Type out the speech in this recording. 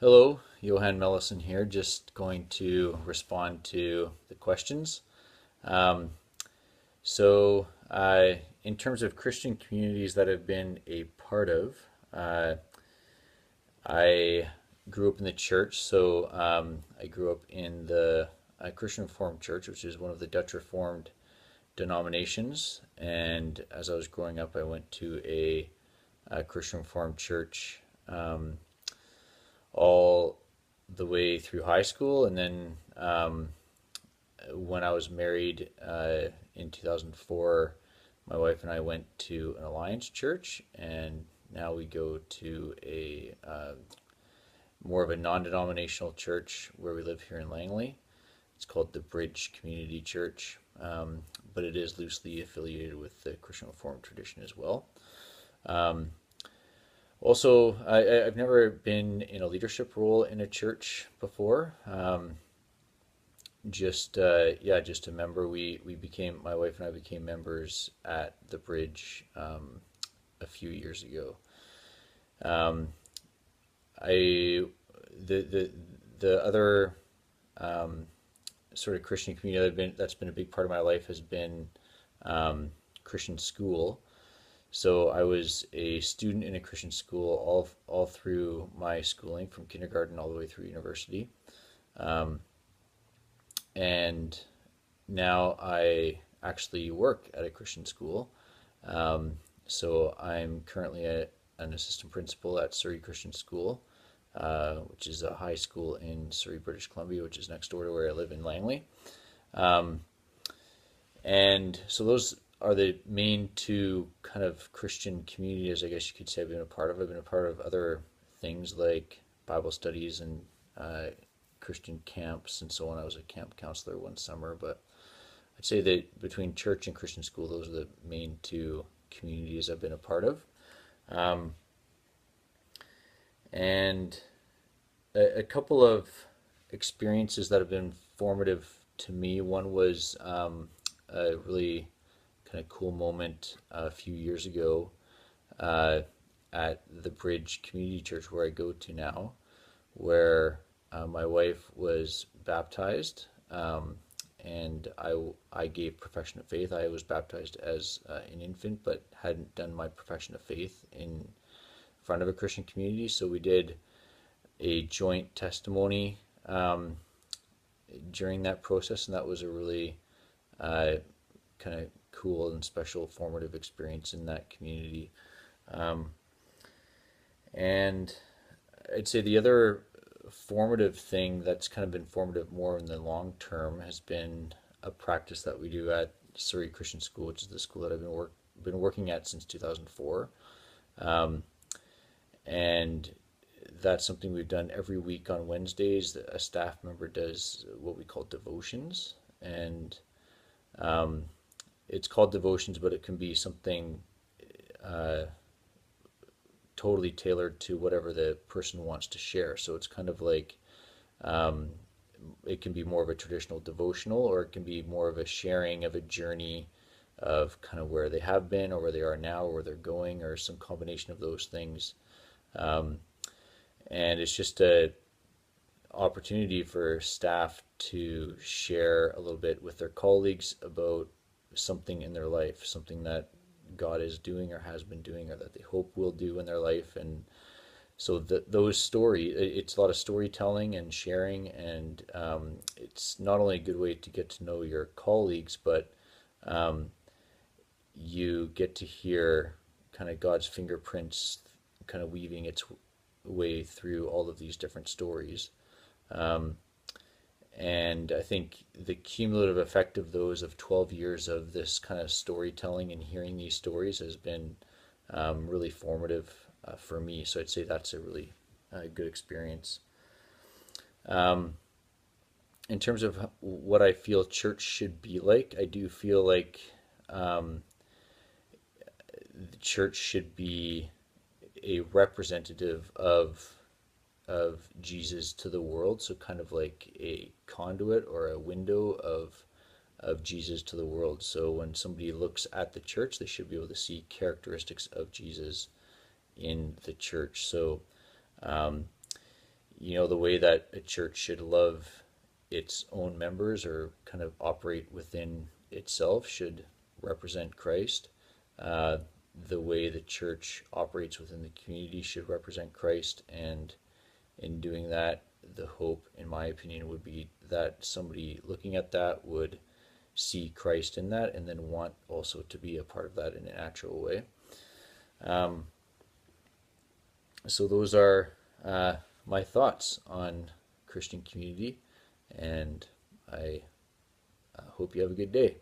Hello, Johan Mellison here, just going to respond to the questions. Um, in terms of Christian communities that I've been a part of, uh, I grew up in the church. I grew up in the Christian Reformed Church, which is one of the Dutch Reformed denominations. And as I was growing up, I went to a Christian Reformed church. All the way through high school, and then when I was married in 2004, my wife and I went to an Alliance church, and now we go to a more of a non-denominational church where we live here in Langley. It's called the Bridge Community Church, but it is loosely affiliated with the Christian Reformed tradition as well. Um, I've never been in a leadership role in a church before. Just a member. We became, my wife and I became members at the Bridge a few years ago. Um, I the other sort of Christian community that's been a big part of my life has been Christian school. So I was a student in a Christian school all through my schooling, from kindergarten all the way through university. Um, and now I actually work at a Christian school. So I'm currently an assistant principal at Surrey Christian School, which is a high school in Surrey, British Columbia, which is next door to where I live in Langley. Um, and so those are the main two kind of Christian communities, I guess you could say, I've been a part of. I've been a part of other things like Bible studies and Christian camps and so on. I was a camp counselor one summer, but I'd say that between church and Christian school, those are the main two communities I've been a part of. Um, and a couple of experiences that have been formative to me. One was a really kind of cool moment a few years ago uh, at the Bridge Community Church where I go to now, where my wife was baptized, and I gave profession of faith. I was baptized as an infant, but hadn't done my profession of faith in front of a Christian community. So we did a joint testimony during that process, and that was a really kind of cool and special formative experience in that community. Um, and I'd say the other formative thing that's kind of been formative more in the long term has been a practice that we do at Surrey Christian School, which is the school that I've been working at since 2004. Um, and that's something we've done every week on Wednesdays. A staff member does what we call devotions, and um, it's called devotions, but it can be something uh, totally tailored to whatever the person wants to share. So it's kind of like um, it can be more of a traditional devotional, or it can be more of a sharing of a journey of kind of where they have been or where they are now or where they're going, or some combination of those things. Um, and it's just a opportunity for staff to share a little bit with their colleagues about something in their life, something that God is doing or has been doing or that they hope will do in their life. And so it's a lot of storytelling and sharing, and it's not only a good way to get to know your colleagues, but um, you get to hear kind of God's fingerprints kind of weaving its way through all of these different stories. Um, and I think the cumulative effect of those, of 12 years of this kind of storytelling and hearing these stories, has been really formative for me. So I'd say that's a really good experience. Um, in terms of what I feel church should be like, I do feel like the church should be a representative of Jesus to the world, so kind of like a conduit or a window of Jesus to the world. So when somebody looks at the church, they should be able to see characteristics of Jesus in the church. So the way that a church should love its own members or kind of operate within itself should represent Christ. Uh, the way the church operates within the community should represent Christ, and in doing that, the hope, in my opinion, would be that somebody looking at that would see Christ in that and then want also to be a part of that in a natural way. Um, so those are my thoughts on Christian community, and I hope you have a good day.